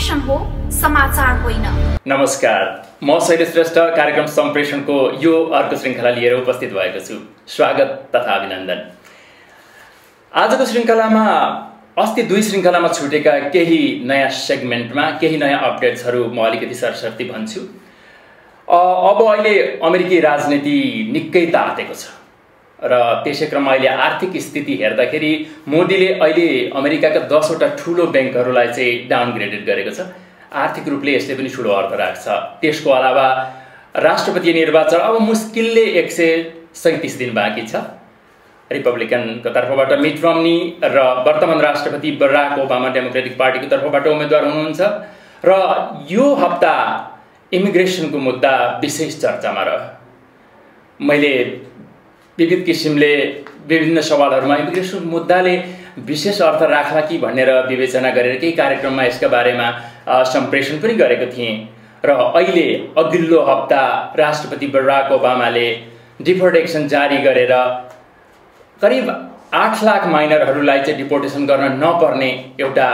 सम्प्रेषण हो, समाचार होइन। नमस्कार, म शैलेश श्रेष्ठ कार्यक्रम सम्प्रेषणको यो अर्को श्रृङ्खला लिएर उपस्थित भएको छु। स्वागत तथा अभिनन्दन। आजको श्रृङ्खलामा अस्ति दुई श्रृङ्खलामा छुटेका केही नयाँ सेगमेन्टमा केही नयाँ अपडेट्सहरू म अलिकति सरसर्ती भन्छु। अब अहिले अमेरिकी राजनीति निकै तातेको छ र त्यसै क्रममा अहिले आर्थिक स्थिति हेर्दाखेरि मोदीले अहिले अमेरिकाका 10 वटा ठुलो ब्याङ्कहरूलाई चाहिँ डाउनग्रेडेड गरेको छ। आर्थिक रूपले यसले पनि ठुलो अर्थ राख्छ। त्यसको अलावा राष्ट्रपति निर्वाचन अब मुस्किलले 137 दिन बाँकी छ। रिपब्लिकनको तर्फबाट मिट रम्नी र वर्तमान राष्ट्रपति बराक ओबामा डेमोक्रेटिक पार्टीको तर्फबाट उम्मेदवार हुनुहुन्छ र यो हप्ता इमिग्रेसनको मुद्दा विशेष चर्चामा रह्यो। मैले विविध किसिमले विभिन्न सवालहरूमा इमिग्रेसन मुद्दाले विशेष अर्थ राख्ला कि भनेर विवेचना गरेर केही कार्यक्रममा यसका बारेमा सम्प्रेषण पनि गरेको थिएँ र अहिले अघिल्लो हप्ता राष्ट्रपति बराक ओबामाले डिफर्ड एक्सन जारी गरेर करिब 8 लाख माइनरहरूलाई चाहिँ डिपोर्टेसन गर्न नपर्ने एउटा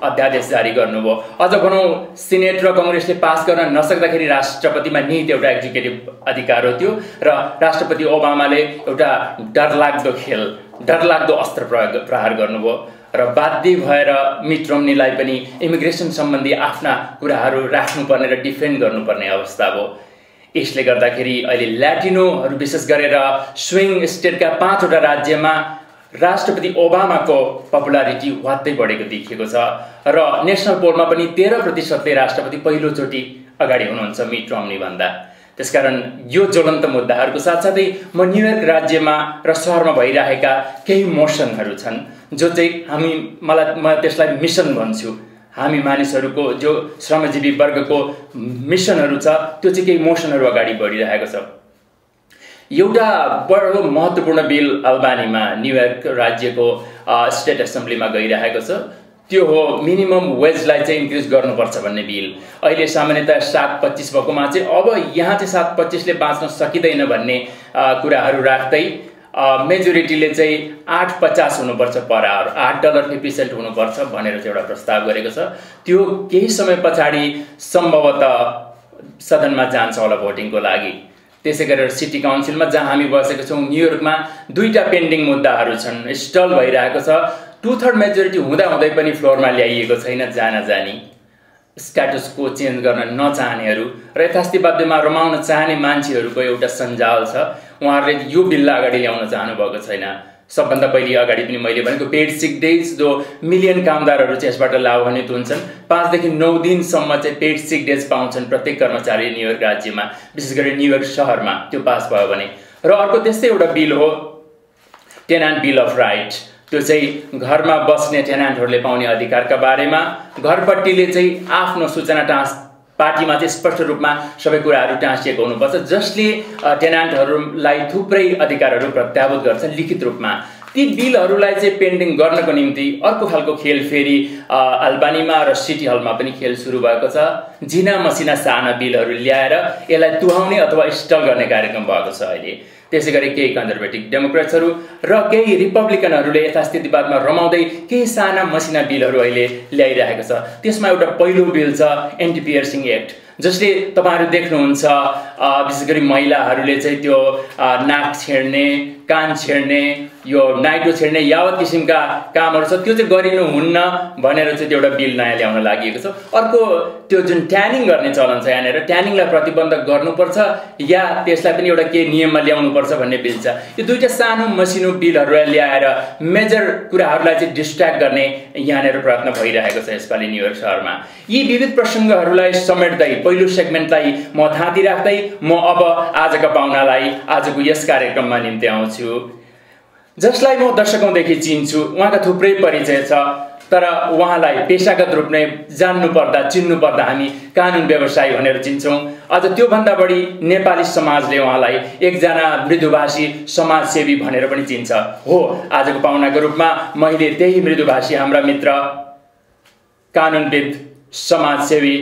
अध्यादेश जारी गर्नुभयो। अझ भनौँ सिनेट र कङ्ग्रेसले पास गर्न नसक्दाखेरि राष्ट्रपतिमा निहित एउटा एक्जिक्युटिभ अधिकार हो त्यो र राष्ट्रपति ओबामाले एउटा डरलाग्दो अस्त्र प्रहार गर्नुभयो र बाध्य भएर मिट रोम्नीलाई पनि इमिग्रेसन सम्बन्धी आफ्ना कुराहरू राख्नुपर्ने र डिफेन्ड गर्नुपर्ने अवस्था भयो। यसले गर्दाखेरि अहिले ल्याटिनोहरू विशेष गरेर स्विङ स्टेटका 5 वटा राज्यमा राष्ट्रपति ओबामाको पपुलारिटी वात्तै बढेको देखिएको छ र नेसनल पोलमा पनि 13% राष्ट्रपति पहिलोचोटि अगाडि हुनुहुन्छ मिट रोम्नी भन्दा। त्यसकारण यो ज्वलन्त मुद्दाहरूको साथसाथै म न्युयोर्क राज्यमा र सहरमा भइरहेका केही मोसनहरू छन् जो चाहिँ म त्यसलाई मिसन भन्छु। हामी मानिसहरूको जो श्रमजीवी वर्गको मिसनहरू छ त्यो चाहिँ केही मोसनहरू अगाडि बढिरहेको छ। एउटा बडो महत्त्वपूर्ण बिल अल्बानीमा न्युयोर्क राज्यको स्टेट एसेम्ब्लीमा गइरहेको छ। त्यो हो मिनिमम वेजलाई चाहिँ इन्क्रिज गर्नुपर्छ भन्ने बिल। अहिले सामान्यतः 7.25 भएकोमा चाहिँ अब यहाँ चाहिँ 7.25ले बाँच्न सकिँदैन भन्ने कुराहरू राख्दै मेजोरिटीले चाहिँ 8.50 हुनुपर्छ पर आवर, $8.50 हुनुपर्छ भनेर चाहिँ एउटा प्रस्ताव गरेको छ। त्यो केही समय पछाडि सम्भवतः सदनमा जान्छ होला भोटिङको लागि। त्यसै गरेर सिटी काउन्सिलमा जहाँ हामी बसेको छौँ न्युयोर्कमा 2टा पेन्डिङ मुद्दाहरू छन्, स्टल भइरहेको छ। 2/3 मेजोरिटी हुँदाहुँदै पनि फ्लोरमा ल्याइएको छैन। जानी स्ट्याटसको चेन्ज गर्न नचाहनेहरू र यथास्थितिवादमा रमाउन चाहने मान्छेहरूको एउटा सञ्जाल छ। उहाँहरूले यो बिललाई अगाडि ल्याउन चाहनु भएको छैन। सबभन्दा पहिले अगाडि पनि मैले भनेको पेड सिक डेज जो मिलियन कामदारहरू चाहिँ यसबाट लाभान्वित हुन्छन्। 5 देखि 9 दिनसम्म चाहिँ पेड सिक डेज पाउँछन् प्रत्येक कर्मचारी न्युयोर्क राज्यमा, विशेष गरी न्युयोर्क शहरमा त्यो पास भयो भने। र अर्को त्यस्तै एउटा बिल हो टेनान्ट बिल अफ राइट। त्यो चाहिँ घरमा बस्ने टेनान्टहरूले पाउने अधिकारका बारेमा घरपट्टिले चाहिँ आफ्नो सूचना पार्टीमा चाहिँ स्पष्ट रूपमा सबै कुराहरू टाँसिएको हुनुपर्छ जसले टेनान्टहरूलाई थुप्रै अधिकारहरू प्रत्याभूत गर्छ लिखित रूपमा। ती बिलहरूलाई चाहिँ पेन्डिङ गर्नको निम्ति अर्को खालको खेल फेरि अल्बानीमा र सिटी हलमा पनि खेल सुरु भएको छ। जिना मसिना साना बिलहरू ल्याएर यसलाई तुहाउने अथवा स्टल गर्ने कार्यक्रम भएको छ अहिले। त्यसै गरी केही कन्जर्भेटिभ डेमोक्रेट्सहरू र केही रिपब्लिकनहरूले यथास्थितिवादमा रमाउँदै केही साना मसिना बिलहरू अहिले ल्याइरहेको छ। त्यसमा एउटा पहिलो बिल छ एन्टी पियर्सिङ एक्ट, जसले तपाईँहरू देख्नुहुन्छ विशेष गरी महिलाहरूले चाहिँ त्यो नाक छेड्ने, कान छेड्ने, यो नाइटो छेड्ने यावत किसिमका कामहरू छ त्यो चाहिँ गरिनुहुन्न भनेर चाहिँ एउटा बिल नयाँ ल्याउन लागि छ। अर्को त्यो जुन ट्यानिङ गर्ने चलन छ यहाँनिर, ट्यानिङलाई प्रतिबन्ध गर्नुपर्छ या त्यसलाई पनि एउटा के नियममा ल्याउनुपर्छ भन्ने बिल छ। यो 2टा सानो मसिनो बिलहरूलाई ल्याएर मेजर कुराहरूलाई चाहिँ डिस्ट्र्याक्ट गर्ने यहाँनिर प्रयत्न भइरहेको छ यसपालि न्युयोर्क शहरमा। यी विविध प्रसङ्गहरूलाई समेट्दै पहिलो सेगमेन्टलाई म थाँती राख्दै म अब आजका पाहुनालाई आजको यस कार्यक्रममा निम्ति आउँछु, जसलाई म दशकौँदेखि चिन्छु। उहाँका थुप्रै परिचय छ तर उहाँलाई पेशागत रूपले जान्नुपर्दा चिन्नुपर्दा हामी कानुन व्यवसायी भनेर चिन्छौँ। अझ त्योभन्दा बढी नेपाली समाजले उहाँलाई एकजना मृदुभाषी समाजसेवी भनेर पनि चिन्छ। हो, आजको पाहुनाको रूपमा मैले त्यही मृदुभाषी हाम्रा मित्र कानुनविद समाजसेवी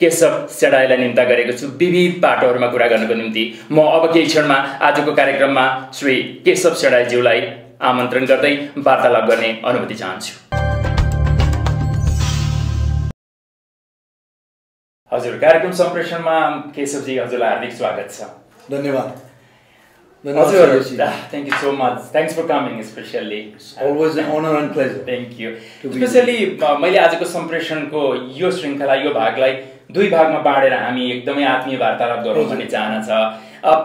केशव सेडाईलाई निम्ता गरेको छु विविध पाटोहरूमा कुरा गर्नको निम्ति। म अब केही क्षणमा आजको कार्यक्रममा श्री केशव सेडाईज्यूलाई आमन्त्रण गर्दै वार्तालाप गर्ने अनुमति चाहन्छु। हजुर, कार्यक्रम सम्प्रेषणमा केशवजी हजुरलाई हार्दिक स्वागत छ। धन्यवाद। हजुर, thank you so much. Thanks for coming especially. Always an honor and pleasure. Thank you. Especially मैले आजको सम्प्रेषणको यो श्रृङ्खला यो भागलाई दुई भागमा बाँडेर हामी एकदमै आत्मीय वार्तालाप गरौँ भन्ने चाहना छ।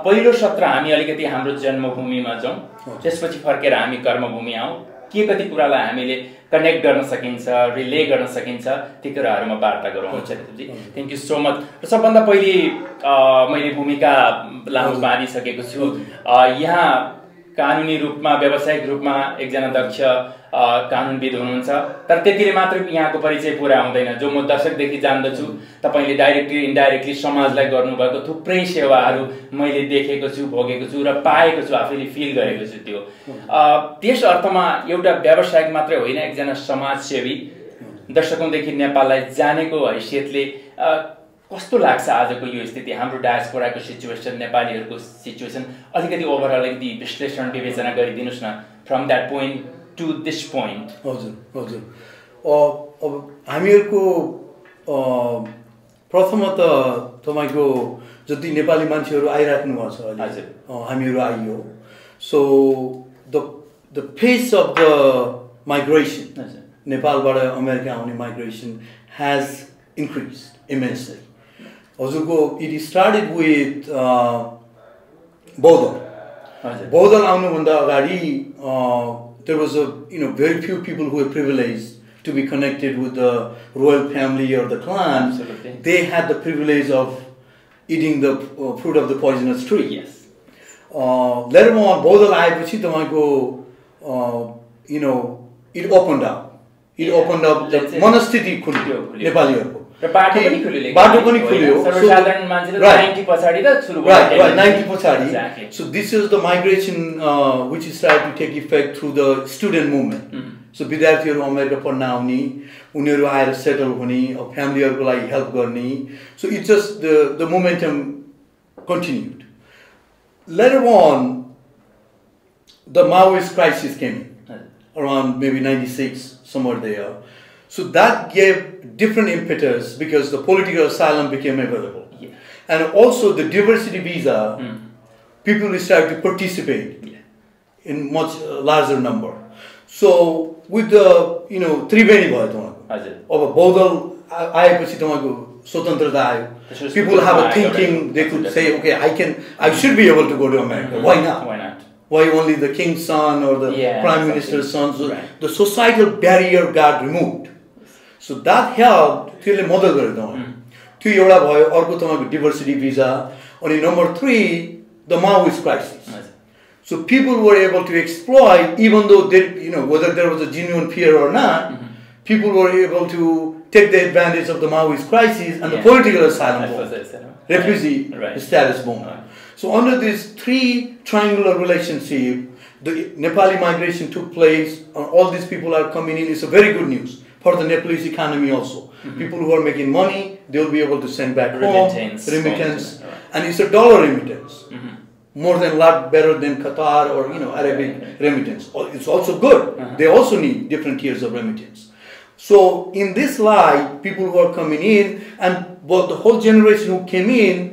पहिलो सत्र हामी अलिकति हाम्रो जन्मभूमिमा जाउँ, त्यसपछि फर्केर हामी कर्मभूमि आउँ। के कति कुरालाई हामीले कनेक्ट गर्न सकिन्छ, रिले गर्न सकिन्छ, ती कुराहरूमा वार्ता गरौँ। Thank you so much. र सबभन्दा पहिले मैले भूमिका लामो बाँधिसकेको छु। यहाँ कानुनी रूपमा व्यावसायिक रूपमा एकजना दक्ष कानुनविद हुनुहुन्छ, तर त्यतिले मात्र यहाँको परिचय पुरा हुँदैन। जो म दशकदेखि जान्दछु, तपाईँले डाइरेक्टली इन्डाइरेक्टली समाजलाई गर्नुभएको थुप्रै सेवाहरू मैले देखेको छु, भोगेको छु र पाएको छु, आफैले फिल गरेको छु। त्यो त्यस अर्थमा एउटा व्यावसायिक मात्रै होइन, एकजना समाजसेवी दशकौँदेखि नेपाललाई जानेको हैसियतले कस्तो लाग्छ आजको यो स्थिति, हाम्रो डायस्पोराको सिचुएसन, नेपालीहरूको सिचुएसन अलिकति ओभरअल अलिकति विश्लेषण विवेचना गरिदिनुहोस् न, from that point to this point. हजुर हजुर, अब हामीहरूको प्रथमत तपाईँको जति नेपाली मान्छेहरू आइराख्नु भएको छ अहिले, हामीहरू आइयो। So the face of the migration, नेपालबाट अमेरिका आउने माइग्रेसन हेज इन्क्रिज इमेन्सली। हजुरको इट स्टार्टेड विथ बौद्धल आउनुभन्दा अगाडि there was very few people who were privileged to be connected with the royal family or the clan. Absolutely. They had the privilege of eating the fruit of the poisonous tree. Yes. Later on, Bodhal ayeपछि तपाईको it opened up. It opened up the monastery खुल्यो नेपालीहरुको। र बाटो पनि खुल्यो। बाटो पनि खुल्यो। सर्वसाधारण मान्छेले 90 पछाडी त सुरु भयो। Right, 90 पछाडी. Exactly. So this is the migration which is started to take effect through the student movement. So विद्यार्थीहरु अमेरिका पढ्न आउने, उनीहरु आएर सेटल हुने, फ्यामिलीहरुको लागि हेल्प गर्ने. So it just the momentum continued. Later on, the Maoist crisis came around maybe 96, somewhere there. So that gave different impetus because the political asylum became available. Yeah. And also the diversity visa, people started to participate in much larger number. So with the, Triveni bhayo of a Bodhal आएपछि तपाईको स्वतन्त्रता आयो. People have a thinking, they could say, okay, I should be able to go to America. Why not? Why not? Why only the king's son or the prime minister's son? So the societal barrier got removed. So that helped. त्यसले मद्दत गर्यो तपाईँ. त्यो एउटा भयो. अर्को तपाईको diversity visa. अनि number 3, the Maoist crisis. So people were able to exploit, even though they, whether there was a genuine fear or not, people were able to take the advantage of the Maoist crisis and the political asylum, refugee status movement. So under this 3 triangular relationship, the Nepali migration took place. All these people are coming in. It's a very good news for the Nepalese economy also. People who are making money, they'll be able to send back home, remittance, and it's a dollar remittance. More than a lot better than Qatar or Arabic remittance. It's also good. They also need different tiers of remittance. So in this light, people who are coming in, and the whole generation who came in,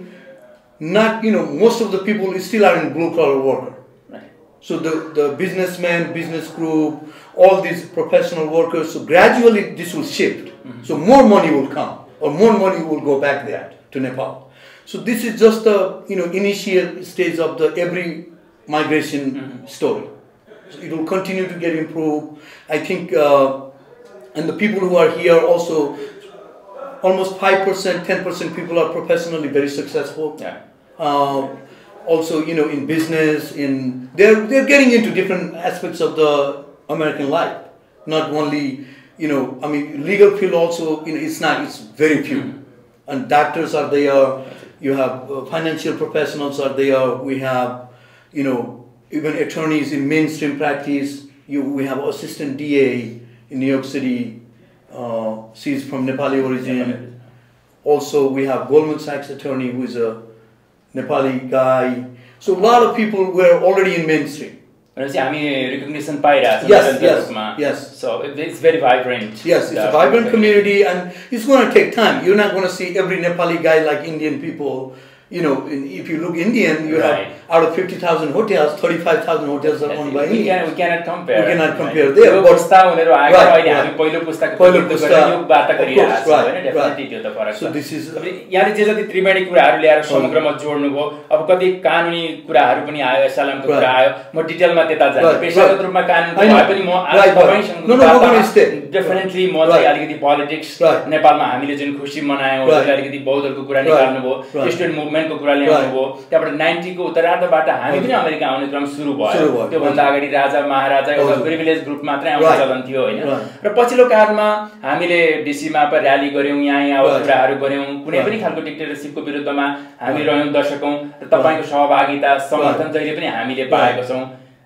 not most of the people still are in blue collar worker. Right. So the businessmen, business group, all these professional workers. So gradually this will shift. So more money will come, or more money will go back there to Nepal. So this is just the initial stage of the every migration story. So it will continue to get improved. I think, and the people who are here also, almost 5%, 10% people are professionally very successful. Yeah. Also, in business, they're getting into different aspects of the American life. Not only, legal field also. It's very few, and doctors are there. You have financial professionals are there. We have, even attorneys in mainstream practice. We have assistant DA in New York City. She's from Nepali origin. Also, we have Goldman Sachs attorney who is a Nepali guy. So a lot of people were already in mainstream. भनेपछि हामी recognition पाइरहेछौँ Yes. So it's very vibrant. Yes, it's a vibrant community, and it's going to take time. You're not going to see every Nepali guy like Indian people. If you look Indian, you have out of 50,000 hotels, 35,000 hotels are owned by Indians. We cannot compare. We cannot compare there. But so this is यहाँ जे जति त्रिवेणी कुराहरु ल्याएर समग्रमा जोड्नु भयो अब कति कानुनी कुराहरु पनि आयो एसएलएमको कुरा आयो म डिटेलमा त्यता जान्छु पेशागत रूपमा कानुन भए पनि म आज तपाईसँग डेफिनेटली म चाहिँ अलिकति पोलिटिक्स नेपालमा हामीले जुन खुशी मनायौं अलिकति बौद्धको कुरा निकाल्नु भयो स्टुडेन्ट मुभमेन्टको कुरा ल्याउनु भयो त्यहाँबाट 90 को उत्तरार्धबाट हामी पनि अमेरिका आउने क्रम सुरु भयो त्यो भन्दा अगाडि राजा महाराजा एउटा प्रिभिलेज ग्रुप मात्रै आउने चलन थियो हैन र पछिल्लो कालमा हामीले डीसी मा पनि र्याली गर्यौं यहाँ कुराहरु गर्यौं कुनै पनि खालको डिक्टेटरशिपको विरुद्धमा हामी रह्यौं दशकौं र तपाईको सहभागिता समर्थन जहिले पनि हामीले पाएका छौं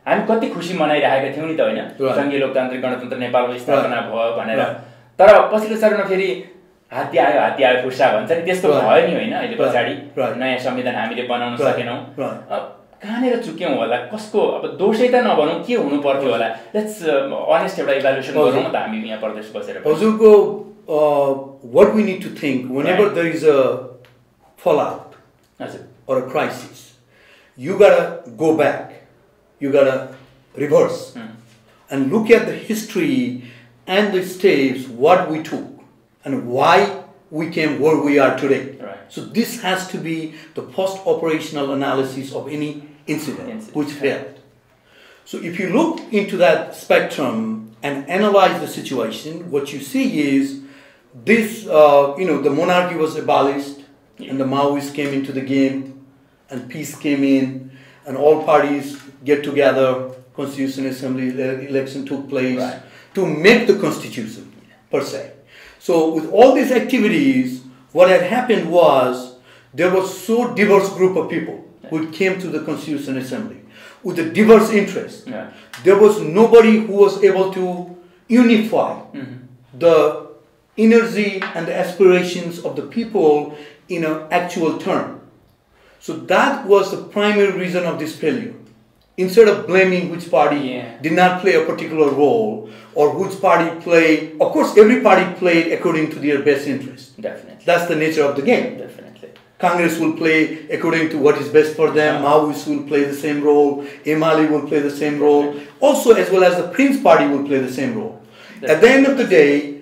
हामी कति खुशी मनाइरहेका थियौं नि त हैन संघीय लोकतान्त्रिक गणतन्त्र नेपालको स्थापना भयो भनेर तर पछिल्लो चरणमा फेरि हात्ती आयो फुर्सा भन्छ नि त्यस्तो भयो नि हैन अहिले पछाडी नयाँ संविधान हामीले बनाउन सकेनौं कहाँनेर चुक्यौं होला कसको अब दोषै त नभनौं के हुनु पर्थ्यो होला लेट्स अनेस्ट एउटा इभ्यालुएसन गरौँ न त हामी यहाँ प्रदेश बसेर हजुरको what we need to think whenever there is a fallout or a crisis, you gotta go back, you gotta reverse and look at the history and the steps what we took and why we came where we are today. So this has to be the first operational analysis of any incident which failed. So if you look into that spectrum and analyze the situation, what you see is this, the monarchy was abolished and the Maoists came into the game and peace came in and all parties get together, Constitutional Assembly election took place to make the constitution per se. So with all these activities, what had happened was there was so diverse group of people who came to the Constitutional Assembly with a diverse interest. There was nobody who was able to unify the energy and the aspirations of the people in an actual term. So that was the primary reason of this failure. Instead of blaming which party did not play a particular role or which party played, of course every party played according to their best interest. Definitely. That's the nature of the game. Definitely. Congress will play according to what is best for them, Maoists will play the same role, Emali will play the same role, also as well as the Prince party will play the same role. At the end of the day,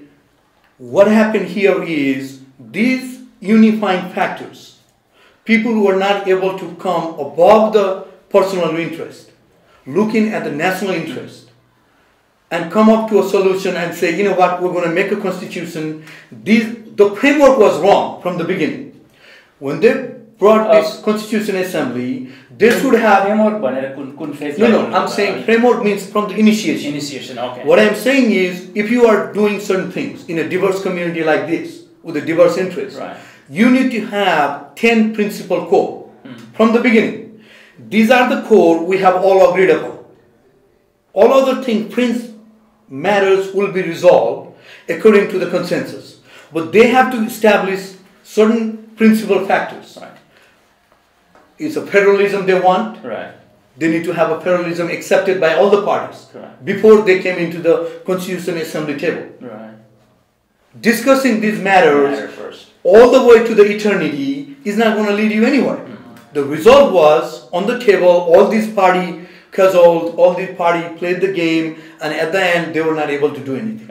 what happened here is these unifying factors, people who are not able to come above the personal interest, looking at the national interest, and come up to a solution and say, you know what, we're going to make a constitution. The framework was wrong from the beginning. When they brought this Constitutional Assembly, they should have... Framework? No, I'm saying framework means from the initiation. Initiation, okay. What I'm saying is, if you are doing certain things in a diverse community like this, with a diverse interest, you need to have 10 principal core from the beginning. These are the core we have all agreed upon. All other things, matters will be resolved according to the consensus. But they have to establish certain principal factors. It's a federalism they want. They need to have a federalism accepted by all the parties before they came into the Constitutional Assembly table. Discussing these matters all the way to the eternity is not going to lead you anywhere. The result was on the table, all these party cajoled, all these party played the game, and at the end they were not able to do anything.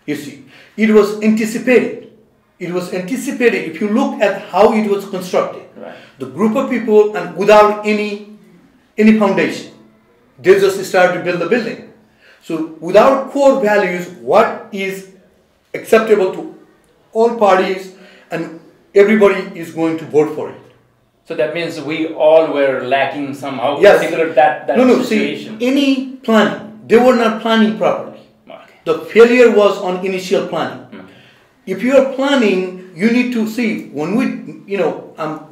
You see, it was anticipated. It was anticipated. If you look at how it was constructed, the group of people and without any foundation, they just started to build the building. So without core values, what is acceptable to all parties and everybody is going to vote for it. So that means we all were lacking somehow, particular that situation. See, any planning, they were not planning properly. The failure was on initial planning. If you are planning, you need to see, when we,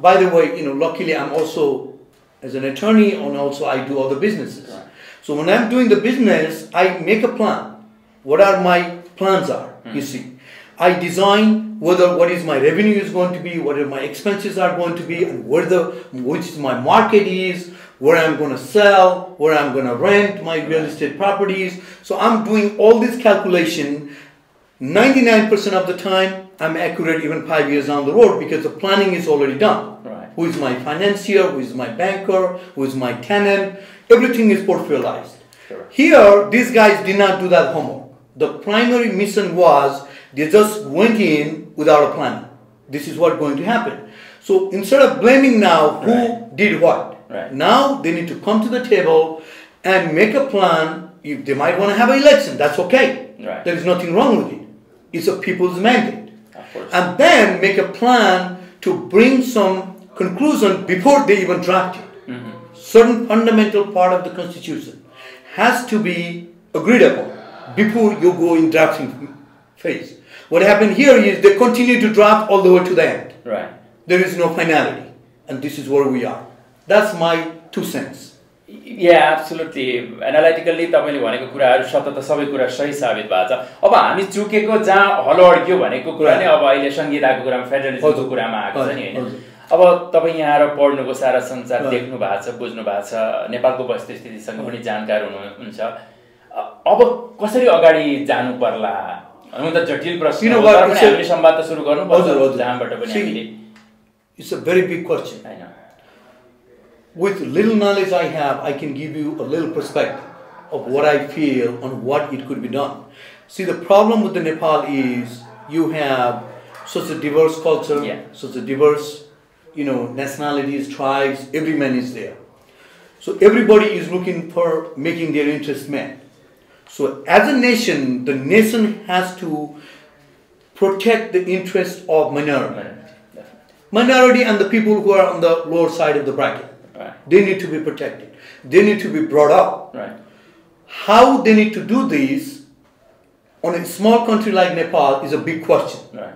by the way, luckily I'm also, as an attorney, and also I do other businesses. So when I'm doing the business, I make a plan. What are my plans are, you see. I design what is my revenue is going to be, what are my expenses are going to be, and which my market is, where I'm going to sell, where I'm going to rent my real estate properties. So I'm doing all this calculation. 99% of the time, I'm accurate even 5 years down the road because the planning is already done. Right. Who is my financier, who is my banker, who is my tenant, everything is portfolioized. Sure. Here, these guys did not do that homework. The primary mission was they just went in without a plan. This is what's going to happen. So instead of blaming now who did what, now they need to come to the table and make a plan. If they might want to have an election, that's okay. Right. There is nothing wrong with it. It's a people's mandate. Of course. And then make a plan to bring some conclusion before they even draft it. Mm-hmm. Certain fundamental part of the Constitution has to be agreed upon before you go in drafting phase. What happened here is they continue to draft all the way to the end. Right. There is no finality. And this is where we are. That's my 2 cents. Yeah, absolutely. Analytically, तपाईले भनेको कुराहरु सत्य त सबै कुरा सही साबित भएको छ. अब हामी चुकेको जहाँ हलो अड्क्यो भनेको कुरा नै अब अहिले संहिताको कुरामा फेडरलिजमको कुरामा आएको छ नि हैन. अब तपाई यहाँ आएर पढ्नुको सारा संसार देख्नु भएको छ, बुझ्नु भएको छ, नेपालको वस्तुस्थितिसँग पनि जानकार हुनुहुन्छ. अब कसरी अगाडि जानु पर्ला? हुन त जटिल प्रश्न हो, तर पनि हामीले संवाद त सुरु गर्नुपर्छ जहाँबाट पनि हामीले. It's a very big question. I know. With little knowledge I have, I can give you a little perspective of what I feel on what it could be done. See, the problem with the Nepal is you have such a diverse culture, such a diverse, nationalities, tribes, every man is there. So everybody is looking for making their interests met. So as a nation, the nation has to protect the interests of minority. Minority and the people who are on the lower side of the bracket. They need to be protected. They need to be brought up. Right. How they need to do this on a small country like Nepal is a big question. Right.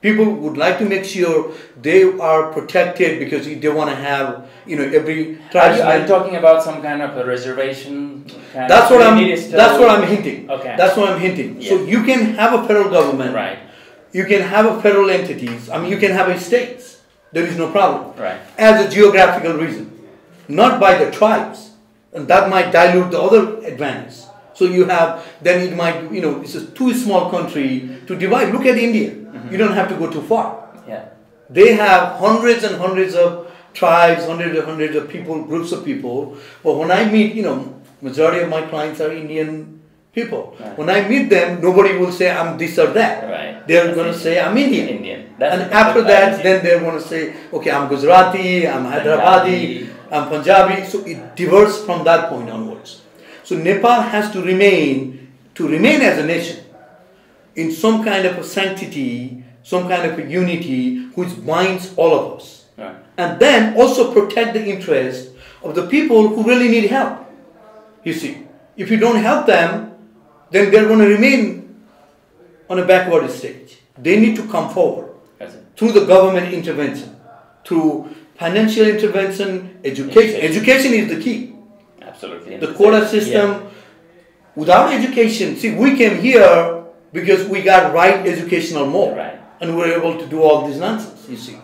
People would like to make sure they are protected because they want to have, every tribe. Are you talking about some kind of a reservation? That's what I'm hinting. Okay. That's what I'm hinting. Yeah. So you can have a federal government. Right. You can have a federal entities. You can have a states. There is no problem. Right. As a geographical reason. Not by the tribes, and that might dilute the other advantage. So you have, then it might, it's a too small country to divide. Look at India. Mm-hmm. You don't have to go too far. Yeah. They have hundreds and hundreds of tribes, hundreds and hundreds of people, groups of people. But when I meet, majority of my clients are Indian people. Right. When I meet them, nobody will say I'm this or that. Right. They're going to say I'm Indian. And after that, then they're going to say, okay, I'm Gujarati, I'm Hyderabadi, I'm Punjabi. So it diverges from that point onwards. So Nepal has to remain as a nation in some kind of a sanctity, some kind of a unity which binds all of us. Right. And then also protect the interest of the people who really need help. You see, if you don't help them, then they're going to remain on a backward stage. They need to come forward through the government intervention, through financial intervention, education. Education is the key. Absolutely. The quota system, without education, see, we came here because we got right educational mode. Right. And we were able to do all this nonsense, you see.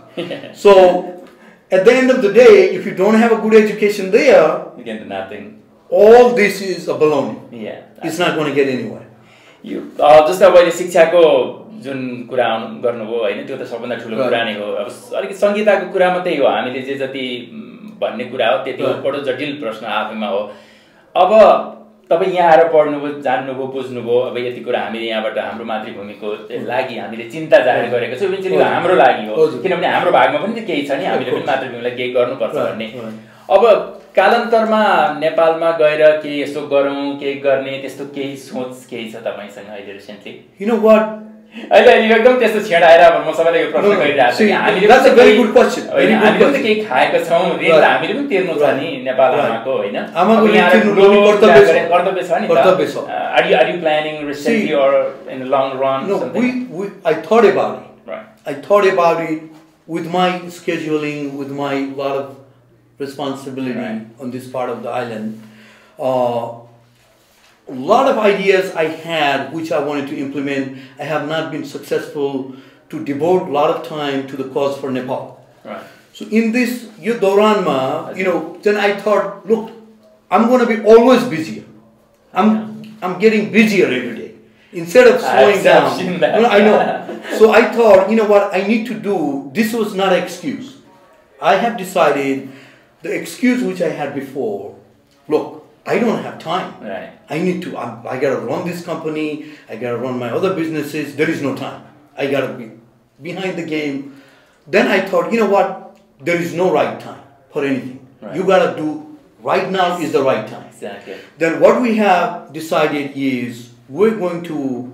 So, at the end of the day, if you don't have a good education there, you get nothing. All this is a baloney. Yeah. It's not going to get anywhere. जस्तो अब अहिले शिक्षाको जुन कुरा गर्नुभयो हैन त्यो त सबभन्दा ठुलो कुरा नै हो. अब अलिकति संहिताको कुरा मात्रै हो, हामीले जे जति भन्ने कुरा हो त्यति बडो जटिल प्रश्न आफैमा हो. अब तपाई यहाँ आएर पढ्नुभयो, जान्नुभयो, बुझ्नुभयो. अब यति कुरा हामीले यहाँबाट हाम्रो मातृभूमिको लागि हामीले चिन्ता जाहेर गरेको छौं. इभेन्चुअली हाम्रो लागि हो, किनभने हाम्रो भागमा पनि त केही छ नि, हामीले पनि मातृभूमिलाई केही गर्नुपर्छ भन्ने. अब कालान्तरमा नेपालमा गएर के यसो गरौँ, के गर्ने त्यस्तो केही सोच केही छ तपाईसँग अहिले रिसेन्टली? You know what? अहिले एकदम त्यस्तो छेडाएर म सबैलाई यो प्रश्न गरिरहेको छु. हामीले That's a very good question. हामीले पनि केही खाएको छौं, ऋण हामीले पनि तिर्नु छ नि नेपाल आमाको हैन. आमाको ऋण तिर्नु कर्तव्य छ नि त. कर्तव्य छ. Are you planning recently or in the long run? No, I thought about it. Right. I thought about it with my scheduling, with my lot of responsibility on this part of the island. a lot of ideas I had which I wanted to implement. I have not been successful to devote a lot of time to the cause for Nepal. Right. So in this Doranma, then I thought, look, I'm going to be always busier. I'm getting busier every day. Instead of slowing down. I know. So I thought, what I need to do, this was not an excuse. I have decided the excuse which I had before, look, I don't have time. Right. I got to run this company, I got to run my other businesses, there is no time. I got to be behind the game. Then I thought, what, there is no right time for anything. Right. You got to do, right now is the right time. Exactly. Then what we have decided is we're going to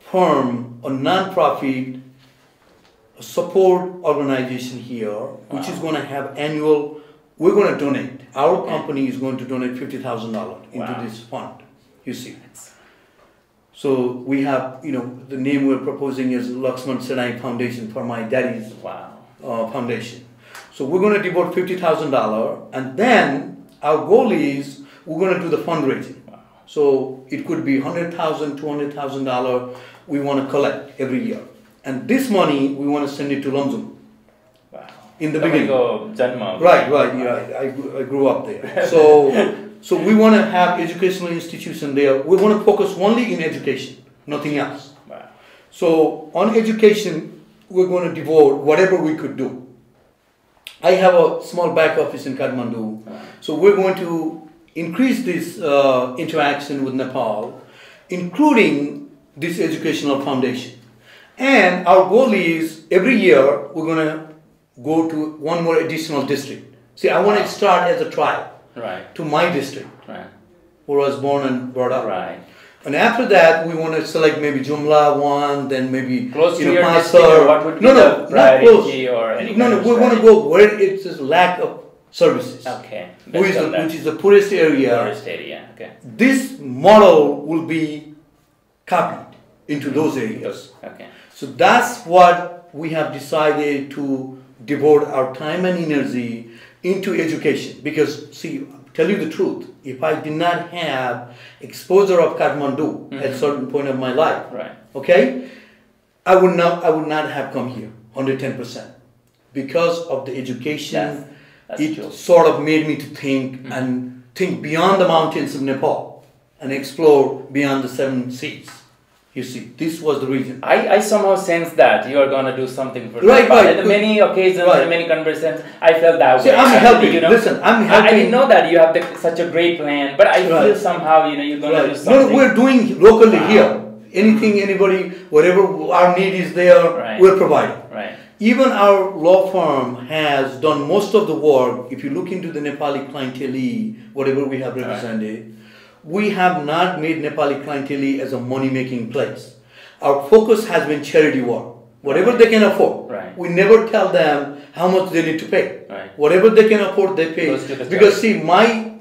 form a non-profit support organization here, which is going to have annual, we're going to donate. Our company is going to donate $50,000 into this fund, you see. So we have, the name we're proposing is Laxman Senai Foundation for my daddy's foundation. So we're going to devote $50,000, and then our goal is we're going to do the fundraising. So it could be $100,000, $200,000 we want to collect every year. And this money, we want to send it to Lamjung. Wow. In the beginning. Right, yeah, I grew up there. So we want to have educational institution there. We want to focus only in education, nothing else. Wow. So on education, we're going to devote whatever we could do. I have a small back office in Kathmandu. Wow. So we're going to increase this interaction with Nepal, including this educational foundation. And our goal is every year we're going to go to one more additional district. See, I want to start as a trial to my district, where I was born and brought up. Right. And after that, we want to select maybe Jumla one, then maybe close to your district, or what would be the priority or any No, we want to go where it's a lack of services. Okay. Which is the poorest area. Poorest area. Okay. This model will be copied into those areas. Okay. So that's what we have decided to devote our time and energy into education. Because, see, tell you the truth, if I did not have exposure of Kathmandu at a certain point of my life, okay, I would not have come here 110%. Because of the education, it sort of made me to think and think beyond the mountains of Nepal and explore beyond the 7 seas. You see, this was the reason. I somehow sense that you are going to do something for Nepal. At many occasions, many conversations, I felt that way. I'm helping. Listen, I'm helping. I didn't know that you have such a great plan, but I feel somehow, you're going to do something. No, we're doing locally here. Anything, anybody, whatever our need is there, we're providing. Right. Even our law firm has done most of the work. If you look into the Nepali clientele, whatever we have represented, we have not made Nepali clientele as a money-making place. Our focus has been charity work. Whatever they can afford. We never tell them how much they need to pay. Whatever they can afford, they pay. Because see, my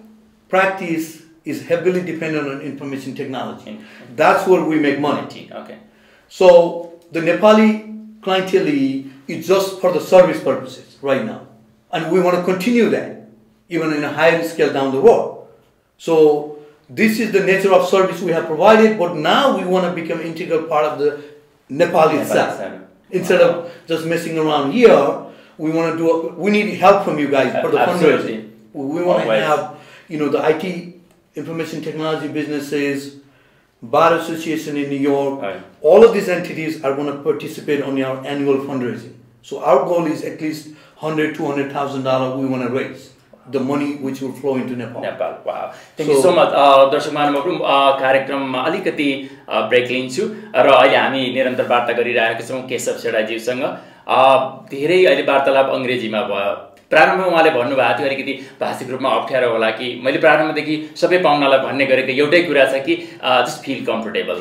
practice is heavily dependent on information technology. That's where we make money. Okay. So the Nepali clientele is just for the service purposes right now. And we want to continue that, even in a higher scale down the road. So this is the nature of service we have provided, but now we want to become an integral part of the Nepal itself. Instead of just messing around here, we want to do. We need help from you guys for the fundraising. We want to have, the IT, information technology businesses, Bar Association in New York. All of these entities are going to participate on our annual fundraising. So our goal is at least $100,000 to $200,000 we want to raise. The money which will flow into Nepal. Wow. Thank you so much. दर्शक महानुभावहरु कार्यक्रममा अलिकति break लिन्छु र अहिले हामी निरन्तर वार्ता गरिरहेका छौं केशव सेडाजीसँग। धेरै अहिले वार्तालाप अंग्रेजीमा भयो। प्रारम्भमा उहाँले भन्नुभएको थियो अलिकति भाषिक रूपमा अप्ठ्यारो होला कि मैले प्रारम्भदेखि सबै पाउनालाई भन्ने गरेको एउटै कुरा छ कि जस्ट फिल कम्फर्टेबल।